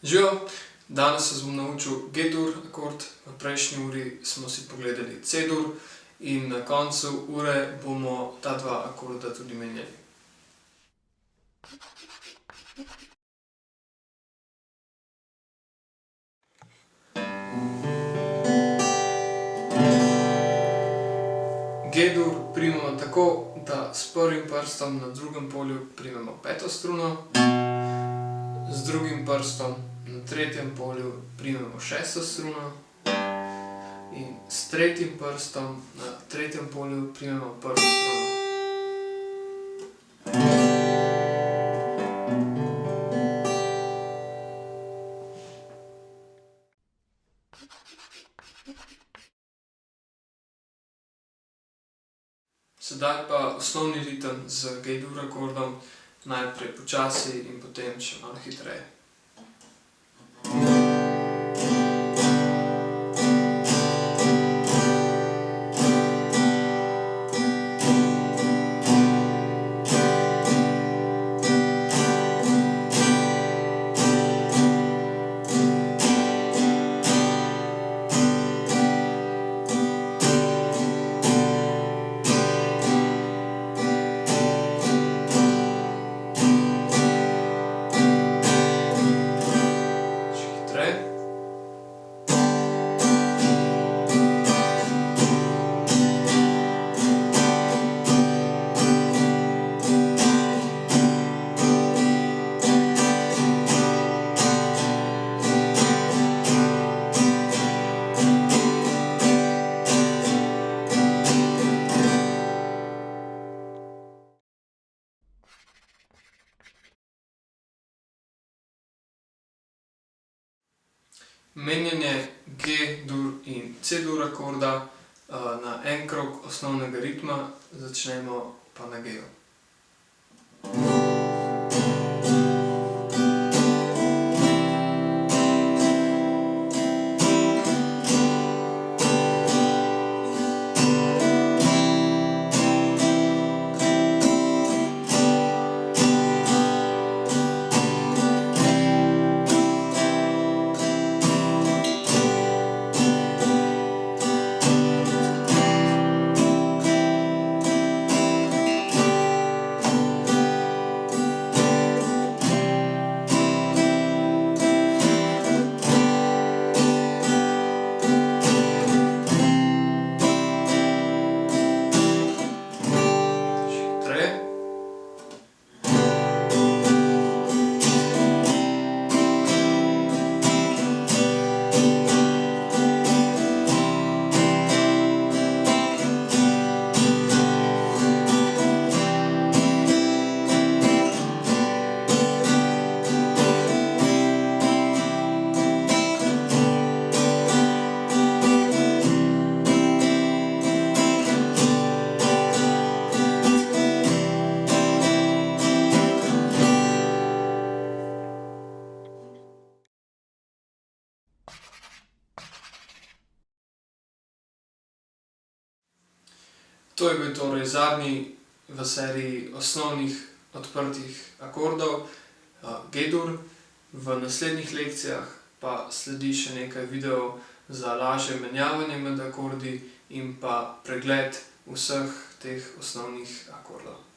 Živijo, danes se bom naučil G-dur akord, v prejšnji uri smo si pogledali C-dur in na koncu ure bomo ta dva akorda tudi menjali. G-dur primemo tako, da s prvim prstom na drugem polju primemo peto struno, z drugim prstom na tretjem polju primemo šesto struno in s tretjim prstom na tretjem polju primemo prvo struno. Sedaj pa osnovni ritem z G-dur akordom, najprej počasi in potem še malo hitreje. Menjanje G-dur in C-dur akorda na en krog osnovnega ritma, začnemo pa na G-ju. To je bil torej zadnji v seriji osnovnih odprtih akordov G-dur. V naslednjih lekcijah pa sledi še nekaj videov za lažje menjavanje med akordi in pa pregled vseh teh osnovnih akordov.